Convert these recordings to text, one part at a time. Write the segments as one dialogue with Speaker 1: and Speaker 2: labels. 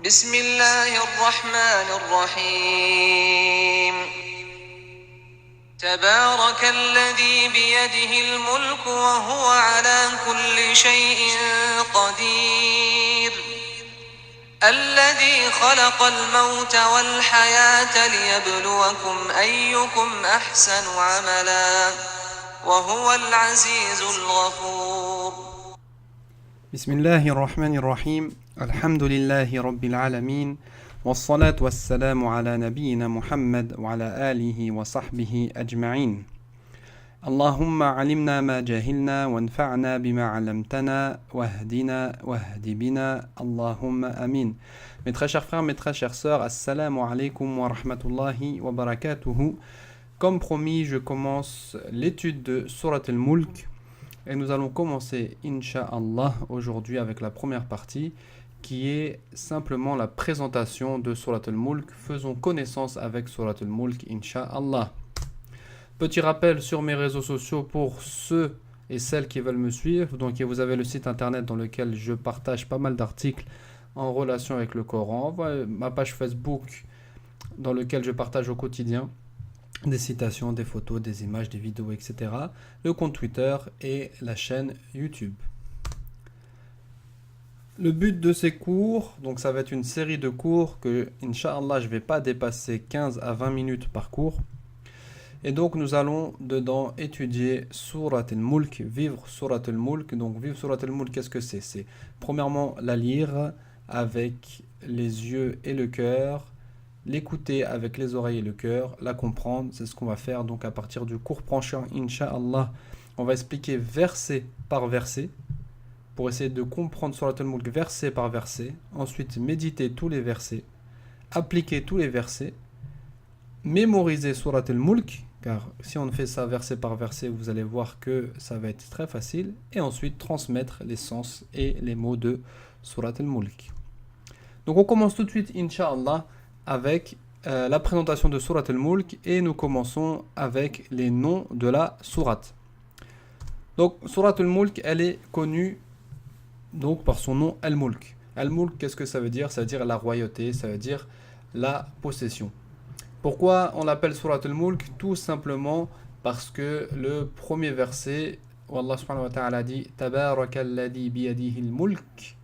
Speaker 1: بسم الله الرحمن الرحيم تبارك الذي بيده الملك وهو على كل شيء قدير الذي خلق الموت والحياة ليبلوكم أيكم أحسن عملا وهو العزيز الغفور
Speaker 2: بسم الله الرحمن الرحيم الحمد لله رب العالمين والصلاة والسلام على نبينا محمد وعلى آله وصحبه أجمعين اللهم علمنا ما جهلنا وانفعنا بما علمتنا واهدنا واهد بنا اللهم آمين. Mes très chers frères, mes très chères sœurs, assalamu alaikum wa rahmatullahi wa barakatuhu. Comme promis, je commence l'étude de Surat al-Mulk. Et nous allons commencer, Inch'Allah, aujourd'hui avec la première partie qui est simplement la présentation de Surat al-Mulk. Faisons connaissance avec Surat al-Mulk, Inch'Allah. Petit rappel sur mes réseaux sociaux pour ceux et celles qui veulent me suivre. Donc, vous avez le site internet dans lequel je partage pas mal d'articles en relation avec le Coran. Ma page Facebook dans laquelle je partage au quotidien des citations, des photos, des images, des vidéos, etc. Le compte Twitter et la chaîne YouTube. Le but de ces cours, donc ça va être une série de cours que, Inch'Allah, je ne vais pas dépasser 15 à 20 minutes par cours. Et donc nous allons dedans étudier Surat al-Mulk, vivre Surat al-Mulk. Donc vivre Surat al-Mulk, qu'est-ce que c'est? C'est premièrement la lire avec les yeux et le cœur, l'écouter avec les oreilles et le cœur, la comprendre, c'est ce qu'on va faire donc à partir du cours prochain, Inch'Allah. On va expliquer verset par verset pour essayer de comprendre Surat al-Mulk verset par verset, ensuite méditer tous les versets, appliquer tous les versets, mémoriser Surat al-Mulk, car si on fait ça verset par verset, vous allez voir que ça va être très facile, et ensuite transmettre les sens et les mots de Surat al-Mulk. Donc on commence tout de suite, Inch'Allah, avec la présentation de Surat al-Mulk, et nous commençons avec les noms de la sourate. Donc Surat al-Mulk, elle est connue donc par son nom al-Mulk. Al-Mulk, qu'est-ce que ça veut dire? Ça veut dire la royauté, ça veut dire la possession. Pourquoi on l'appelle Surat al-Mulk? Tout simplement parce que le premier verset, où Allah subhanahu wa ta'ala dit Tabarakalladhi biyadihi al-mulk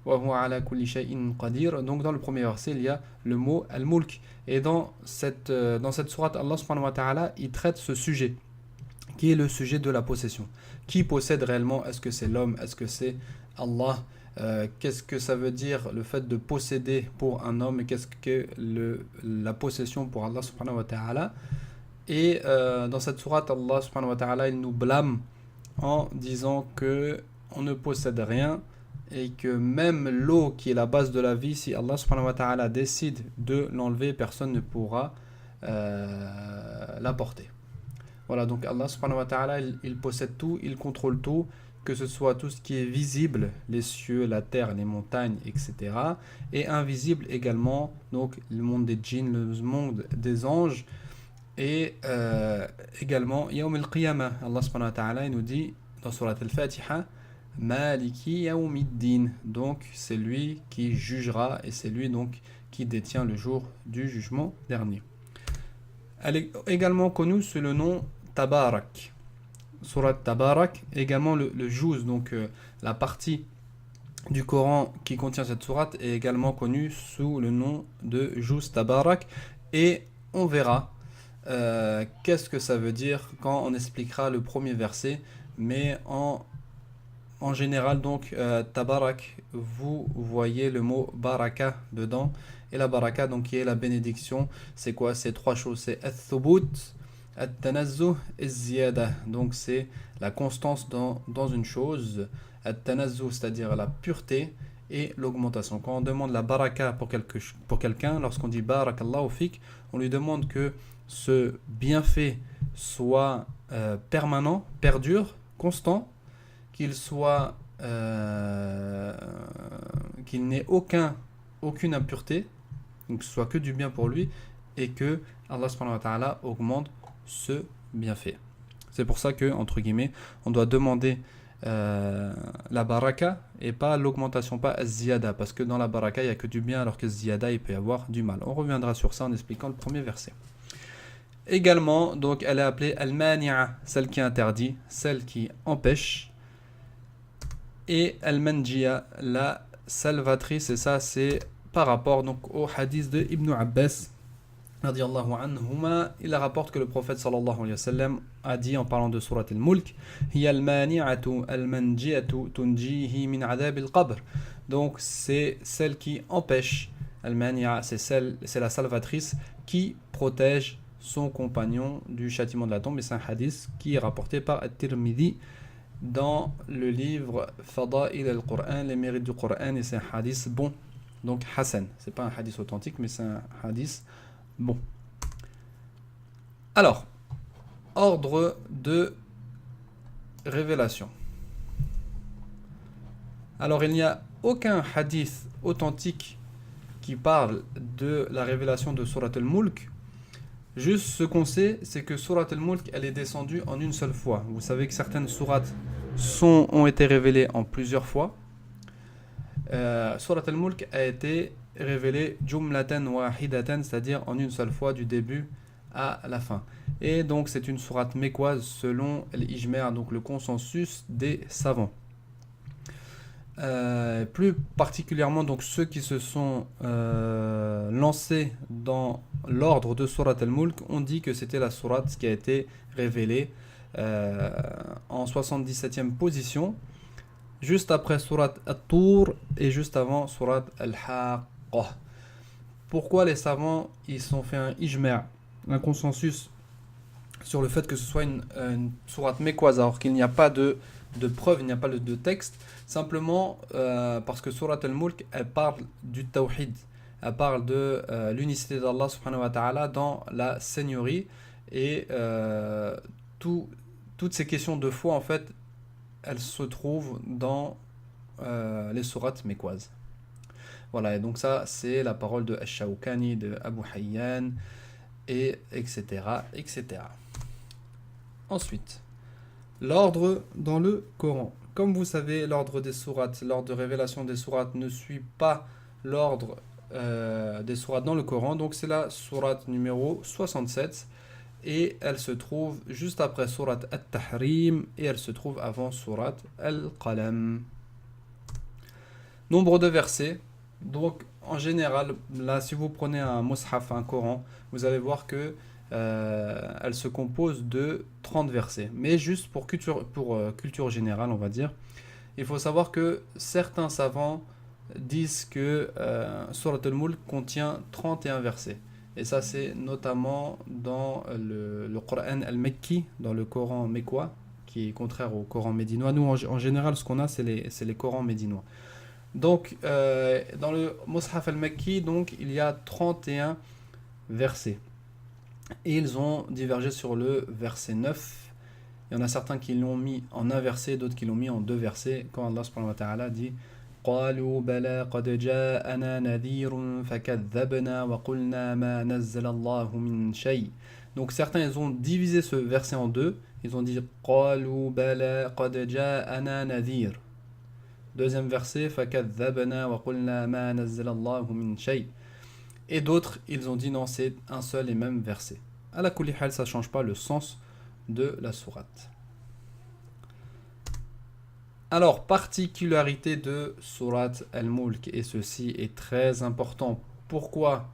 Speaker 2: wa huwa ala kulli shay'in qadir. Donc dans le premier verset, il y a le mot al-Mulk. Et dans cette sourate, Allah subhanahu wa ta'ala, il traite ce sujet, qui est le sujet de la possession. Qui possède réellement? Est-ce que c'est l'homme? Est-ce que c'est Allah? Qu'est-ce que ça veut dire le fait de posséder pour un homme, et qu'est-ce que la possession pour Allah subhanahu wa ta'ala? Et dans cette sourate, Allah subhanahu wa ta'ala, il nous blâme en disant que on ne possède rien, et que même l'eau qui est la base de la vie, si Allah subhanahu wa ta'ala décide de l'enlever, personne ne pourra l'apporter. Voilà, donc Allah subhanahu wa ta'ala, il possède tout, il contrôle tout, que ce soit tout ce qui est visible, les cieux, la terre, les montagnes, etc. Et invisible également, donc le monde des djinns, le monde des anges. Et également, Yawm al-Qiyamah, Allah subhanahu wa ta'ala, il nous dit dans Surat al-Fatiha, Maliki Yawmiddin. Donc c'est lui qui jugera, et c'est lui donc qui détient le jour du jugement dernier. Elle est également connue sous le nom Tabarak. Surat Tabarak, également le juz, donc la partie du Coran qui contient cette sourate, est également connue sous le nom de juz Tabarak. Et on verra qu'est-ce que ça veut dire quand on expliquera le premier verset. Mais en général, donc, Tabarak, vous voyez le mot baraka dedans. Et la baraka, donc, qui est la bénédiction, c'est quoi? C'est trois choses. C'est al-thubut, al-tanazzuh et ziyada. Donc, c'est la constance dans une chose. Al-tanazzuh, c'est-à-dire la pureté, et l'augmentation. Quand on demande la baraka pour quelqu'un, lorsqu'on dit barakallahu fik, on lui demande que ce bienfait soit permanent, perdure, constant, qu'il soit qu'il n'ait aucune impureté, donc que ce soit que du bien pour lui, et que Allah subhanahu wa ta'ala augmente ce bienfait. C'est pour ça que, entre guillemets, on doit demander la baraka et pas l'augmentation, pas ziyada, parce que dans la baraka il n'y a que du bien alors que ziyada il peut y avoir du mal. On reviendra sur ça en expliquant le premier verset. Également, donc elle est appelée al-mani'a, celle qui interdit, celle qui empêche, et al-manjiya, la salvatrice, et ça c'est par rapport donc au hadith de Ibn Abbas radiyallahu anhuma. Il rapporte que le prophète sallallahu alayhi wa sallam a dit en parlant de surat al-Mulk, hiya al-mani'atu al-manjiyatu tunjihi min adab al-qabr. Donc c'est celle qui empêche, al-mani'a, c'est la salvatrice qui protège son compagnon du châtiment de la tombe. Et c'est un hadith qui est rapporté par At-Tirmidhi dans le livre Fada'il al-Qur'an, les mérites du Qur'an, et c'est un hadith bon, donc Hassan. C'est pas un hadith authentique, mais c'est un hadith bon. Alors, ordre de révélation. Alors, il n'y a aucun hadith authentique qui parle de la révélation de Surat al-Mulk. Juste ce qu'on sait, c'est que Surat al-Mulk, elle est descendue en une seule fois. Vous savez que certaines sourates ont été révélées en plusieurs fois. Surat al-Mulk a été révélée jumlatan wahidatan, c'est-à-dire en une seule fois du début à la fin. Et donc c'est une sourate mécoise selon l'ijma', donc le consensus des savants. Plus particulièrement donc ceux qui se sont lancés dans l'ordre de Surat al-Mulk ont dit que c'était la sourate qui a été révélée en 77e position, juste après Surat At-Tur et juste avant Surat Al-Haqqah. Pourquoi les savants ils ont fait un ijma', un consensus sur le fait que ce soit une sourate mécoise alors qu'il n'y a pas de preuve, il n'y a pas de texte, simplement parce que Surat al-Mulk elle parle du tawhid, elle parle de l'unicité d'Allah subhanahu wa ta'ala dans la seigneurie, et toutes ces questions de foi en fait elles se trouvent dans les sourates mécoises. Voilà, et donc ça c'est la parole de Ash-Shawkani, de Abu Hayyan, et etc. etc. Ensuite, l'ordre dans le Coran. Comme vous savez, l'ordre des sourates, l'ordre de révélation des sourates ne suit pas l'ordre des sourates dans le Coran. Donc c'est la sourate numéro 67 et elle se trouve juste après sourate At-Tahrim et elle se trouve avant sourate Al-Qalam. Nombre de versets. Donc en général, là si vous prenez un mushaf, un Coran, vous allez voir que elle se compose de 30 versets. Mais juste pour culture générale, on va dire, il faut savoir que certains savants disent que Surat al-Mulk contient 31 versets. Et ça, c'est notamment dans le Coran al-Mekki, dans le Coran mécois, qui est contraire au Coran médinois. Nous, en général, ce qu'on a, c'est les Corans médinois. Donc, dans le Mushaf al-Mekki, donc, il y a 31 versets. Et ils ont divergé sur le verset 9. Il y en a certains qui l'ont mis en un verset, d'autres qui l'ont mis en deux versets. Quand Allah subhanahu wa ta'ala dit قالوا بلى قد جاءنا نذير فكذبنا وقلنا ما نزل الله من شيء. Donc certains ils ont divisé ce verset en deux. Ils ont dit قالوا بلى قد جاءنا نذير. Deuxième verset فكذبنا وقلنا ما نزل الله من شيء. Et d'autres, ils ont dit non, c'est un seul et même verset. À la kulli hal, ça ne change pas le sens de la sourate. Alors, particularité de Surat al-Mulk, et ceci est très important. Pourquoi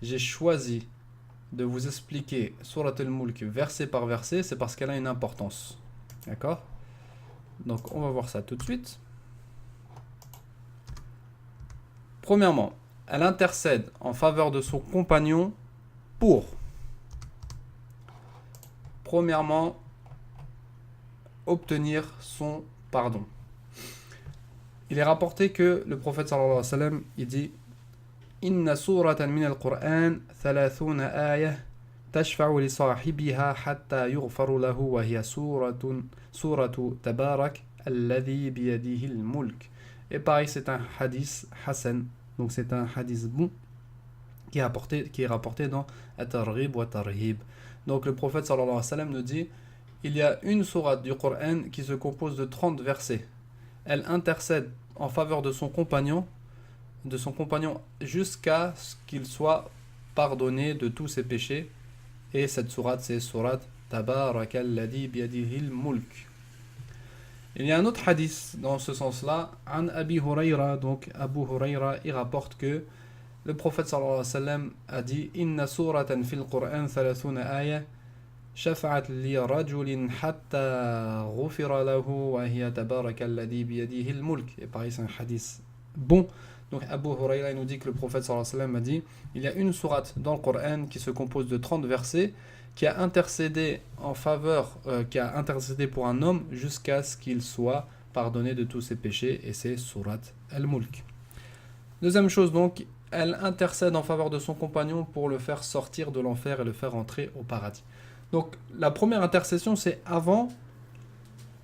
Speaker 2: j'ai choisi de vous expliquer Surat al-Mulk verset par verset? C'est parce qu'elle a une importance. D'accord? Donc, on va voir ça tout de suite. Premièrement, elle intercède en faveur de son compagnon pour, premièrement, obtenir son pardon. Il est rapporté que le prophète sallallahu alayhi wa sallam, il dit Inna suratan min al-Qur'an 30 ayah tashfa'u li sahibiha hatta yughfaru lahu wa hiya suratu tabarak alladhi biyadihi al-mulk. Et pareil, c'est un hadith Hassan. Donc c'est un hadith bon qui est rapporté dans At-Targhib wa Tarhib. Donc le prophète sallallahu alayhi wa sallam nous dit il y a une sourate du Coran qui se compose de 30 versets. Elle intercède en faveur de son compagnon jusqu'à ce qu'il soit pardonné de tous ses péchés. Et cette sourate, c'est sourate Tabarakalladhi biyadihil mulk. Il y a un autre hadith dans ce sens-là, An Abi Hurayra, donc Abu Hurayra, il rapporte que le prophète sallallahu alayhi wa sallam a dit Inna suratan fil Qur'an 30 ayah shafa'at li rajulin hatta ghufira lahu wa hiya tabarakalladhi biyadihi al-mulk. Et pareil, c'est un hadith bon. Donc Abu Hurayra il nous dit que le prophète sallallahu alayhi wa sallam a dit il y a une sourate dans le Coran qui se compose de 30 versets qui a intercédé qui a intercédé pour un homme jusqu'à ce qu'il soit pardonné de tous ses péchés, et c'est sourate Al-Mulk. Deuxième chose donc, elle intercède en faveur de son compagnon pour le faire sortir de l'enfer et le faire entrer au paradis. Donc la première intercession, c'est avant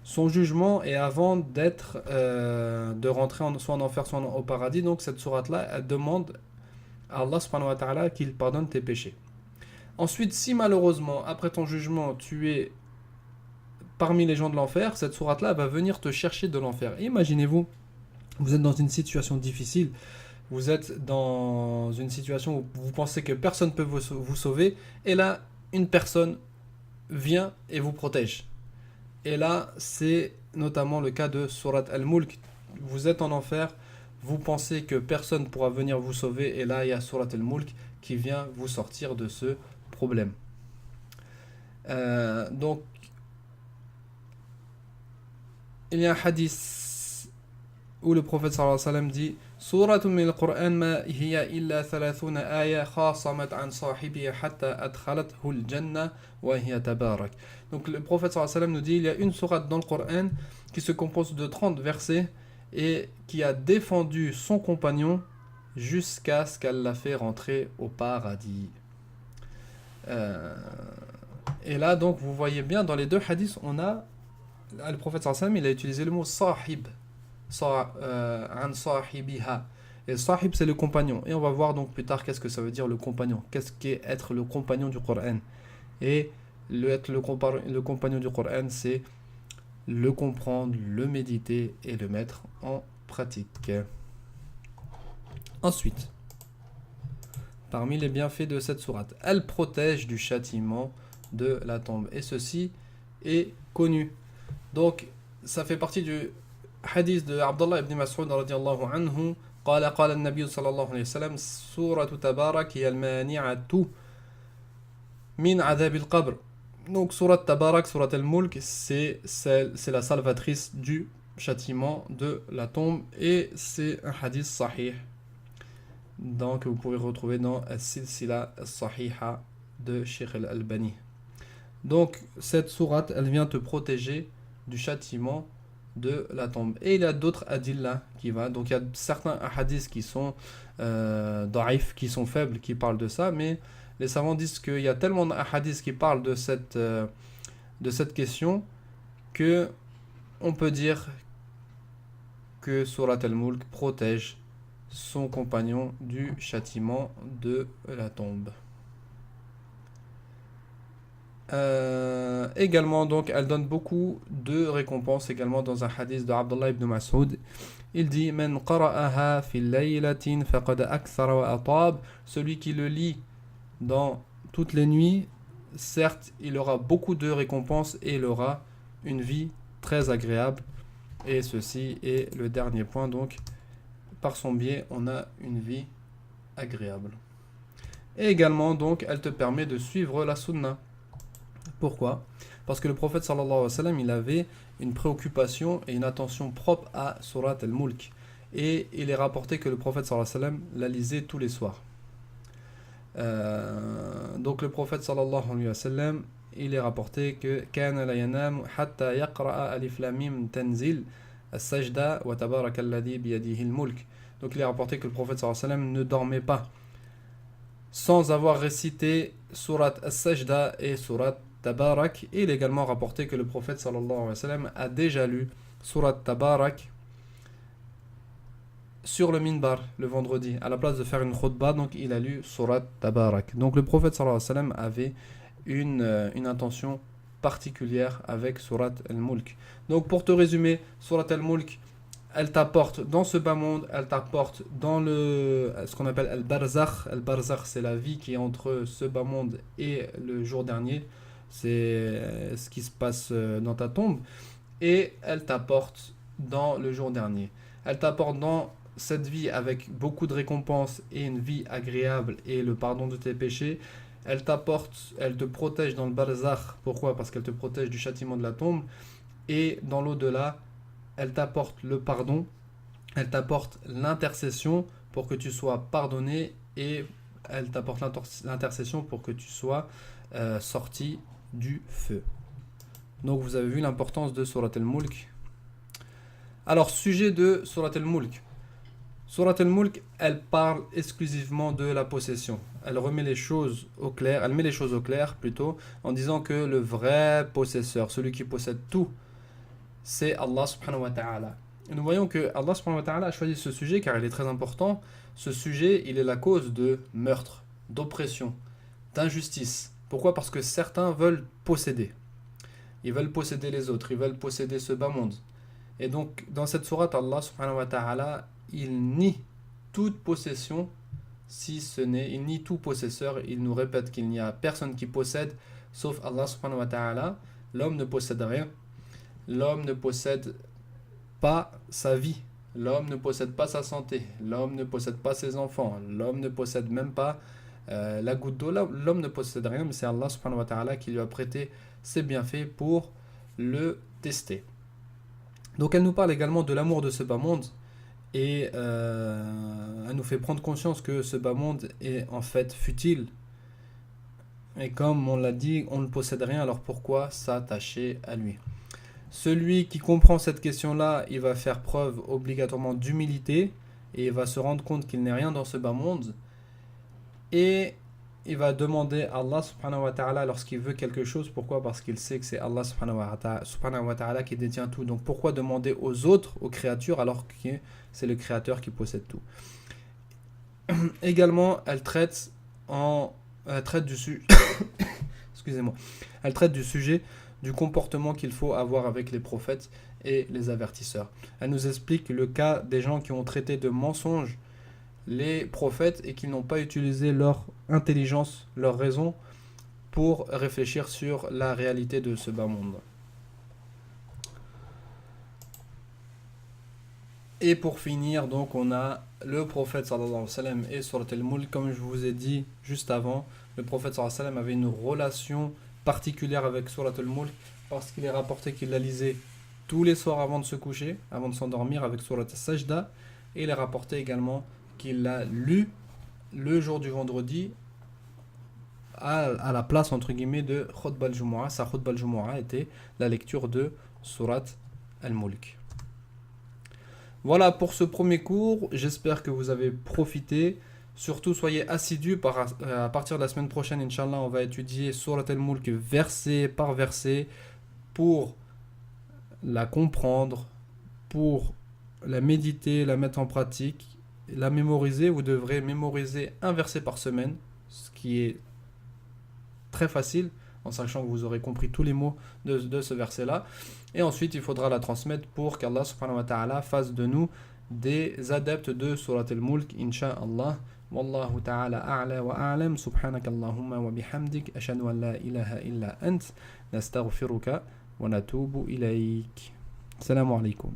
Speaker 2: son jugement et avant de rentrer soit en enfer, soit au paradis. Donc cette sourate-là, elle demande à Allah subhanahu wa ta'ala qu'il pardonne tes péchés. Ensuite, si malheureusement, après ton jugement, tu es parmi les gens de l'enfer, cette sourate-là va venir te chercher de l'enfer. Et imaginez-vous, vous êtes dans une situation difficile, vous êtes dans une situation où vous pensez que personne ne peut vous sauver, et là, une personne vient et vous protège. Et là, c'est notamment le cas de sourate Al-Mulk. Vous êtes en enfer, vous pensez que personne ne pourra venir vous sauver, et là, il y a sourate Al-Mulk qui vient vous sortir de ce problème. Donc, il y a un hadith où le prophète sallallahu alayhi wa sallam dit Suratun min al-Qur'an ma hiya illa 30 ayah khasamat an sahibiha hatta adkhalathu al-jannah wa hiya tabarak. Donc le prophète sallallahu alayhi wa sallam nous dit il y a une sourate dans le Coran qui se compose de 30 versets et qui a défendu son compagnon jusqu'à ce qu'elle l'a fait rentrer au paradis. Et là donc vous voyez bien dans les deux hadiths on a le prophète sallallahu alayhi wa sallam il a utilisé le mot sahib an sahibiha, et sahib c'est le compagnon, et on va voir donc plus tard qu'est-ce que ça veut dire le compagnon, qu'est-ce qu'est être le compagnon du Coran. Et être le compagnon du Coran, c'est le comprendre, le méditer et le mettre en pratique. Ensuite, parmi les bienfaits de cette sourate, elle protège du châtiment de la tombe, et ceci est connu. Donc ça fait partie du hadith de Abdullah ibn Mas'ud radiyallahu anhu قال النبي صلى الله عليه وسلم سورة تبارك هي المانعة من عذاب القبر. Donc sourate Tabarak, sourate Al-Mulk, c'est la salvatrice du châtiment de la tombe, et c'est un hadith sahih donc vous pouvez retrouver dans As-Silsila As-Sahiha de Sheikh Al-Albani. Donc cette sourate elle vient te protéger du châtiment de la tombe. Et il y a d'autres adillas qui va. Donc il y a certains hadiths qui sont da'if, qui sont faibles, qui parlent de ça, mais les savants disent qu'il y a tellement de hadiths qui parlent de cette question que on peut dire que Surat Al-Mulk protège son compagnon du châtiment de la tombe. Également donc elle donne beaucoup de récompenses également. Dans un hadith de Abdullah ibn Mas'ud il dit Man qara'aha fi laylatin faqad akthara wa atab, celui qui le lit dans toutes les nuits, certes il aura beaucoup de récompenses et il aura une vie très agréable. Et ceci est le dernier point, donc par son biais on a une vie agréable. Et également donc elle te permet de suivre la sunna. Pourquoi ? Parce que le prophète sallallahu alayhi wa sallam il avait une préoccupation et une attention propre à Surat Al-Mulk, et il est rapporté que le prophète sallallahu alayhi wa sallam la lisait tous les soirs. Donc le prophète sallallahu alayhi wa sallam il est rapporté que kana la yanam hatta yaqra'a alif lam mim tanzil as-sajda wa tabarakalladhi biyadihi al-mulk. Donc il est rapporté que le prophète sallallahu alayhi wa sallam ne dormait pas sans avoir récité Surat as-sajda et Surat Tabarak. Et il est également rapporté que le prophète sallallahu alayhi wa sallam a déjà lu Surat Tabarak sur le minbar le vendredi, à la place de faire une khutbah, donc il a lu Surat Tabarak. Donc le prophète sallallahu alayhi wa sallam avait une intention particulière avec Surat Al-Mulk. Donc pour te résumer, Surat Al-Mulk, elle t'apporte dans ce bas monde, elle t'apporte dans ce qu'on appelle Al-Barzakh. Al-Barzakh, c'est la vie qui est entre ce bas monde et le jour dernier. C'est ce qui se passe dans ta tombe. Et elle t'apporte dans le jour dernier. Elle t'apporte dans cette vie avec beaucoup de récompenses et une vie agréable et le pardon de tes péchés. Elle t'apporte, elle te protège dans le barzakh. Pourquoi? Parce qu'elle te protège du châtiment de la tombe. Et dans l'au-delà, elle t'apporte le pardon, elle t'apporte l'intercession pour que tu sois pardonné et elle t'apporte l'intercession pour que tu sois sorti du feu. Donc vous avez vu l'importance de Surat Al-Mulk. Alors, sujet de Surat Al-Mulk. Surat Al-Mulk, elle parle exclusivement de la possession. Elle remet les choses au clair, elle met les choses au clair plutôt, en disant que le vrai possesseur, celui qui possède tout, c'est Allah subhanahu wa ta'ala. Et nous voyons que Allah subhanahu wa ta'ala a choisi ce sujet car il est très important. Ce sujet, il est la cause de meurtre, d'oppression, d'injustice. Pourquoi? Parce que certains veulent posséder. Ils veulent posséder les autres, ils veulent posséder ce bas monde. Et donc, dans cette sourate, Allah subhanahu wa ta'ala, il nie toute possession, il nie tout possesseur. Il nous répète qu'il n'y a personne qui possède, sauf Allah subhanahu wa ta'ala. L'homme ne possède rien. L'homme ne possède pas sa vie. L'homme ne possède pas sa santé. L'homme ne possède pas ses enfants. L'homme ne possède même pas la goutte d'eau. L'homme ne possède rien, mais c'est Allah subhanahu wa ta'ala qui lui a prêté ses bienfaits pour le tester. Donc elle nous parle également de l'amour de ce bas monde et elle nous fait prendre conscience que ce bas monde est en fait futile. Et comme on l'a dit, on ne possède rien, alors pourquoi s'attacher à lui? Celui qui comprend cette question-là, il va faire preuve obligatoirement d'humilité et il va se rendre compte qu'il n'est rien dans ce bas monde. Et il va demander à Allah subhanahu wa ta'ala lorsqu'il veut quelque chose. Pourquoi? Parce qu'il sait que c'est Allah subhanahu wa ta'ala qui détient tout. Donc pourquoi demander aux autres, aux créatures, alors que c'est le créateur qui possède tout? Également, elle traite du sujet excusez-moi. Elle traite du sujet du comportement qu'il faut avoir avec les prophètes et les avertisseurs. Elle nous explique le cas des gens qui ont traité de mensonges les prophètes et qui n'ont pas utilisé leur intelligence, leur raison pour réfléchir sur la réalité de ce bas monde. Et pour finir, donc, on a le prophète sallallahu alayhi wa sallam et Surat Al-Mulk. Comme je vous ai dit juste avant, le prophète sallallahu alayhi wa sallam avait une relation particulière avec Surat Al-Mulk parce qu'il est rapporté qu'il la lisait tous les soirs avant de se coucher, avant de s'endormir avec Surat Al-Sajda. Et il est rapporté également qu'il l'a lu le jour du vendredi à la place entre guillemets de Khutbah al-Jumu'ah. Sa Khutbah al-Jumu'ah était la lecture de Surat Al-Mulk. Voilà pour ce premier cours, j'espère que vous avez profité. Surtout soyez assidus à partir de la semaine prochaine, Inch'Allah, on va étudier Surat Al-Mulk verset par verset pour la comprendre, pour la méditer, la mettre en pratique, la mémoriser. Vous devrez mémoriser un verset par semaine, ce qui est très facile, en sachant que vous aurez compris tous les mots de ce verset-là. Et ensuite, il faudra la transmettre pour qu'Allah subhanahu wa ta'ala fasse de nous des adeptes de Surat Al-Mulk, Inch'Allah. Wallahu ta'ala a'la wa a'lam. Subhanakallahumma wa bihamdik. Ashhadu an la ilaha illa ant. Nastaghfiruka wa natubu ilayk. Assalamu alaikum.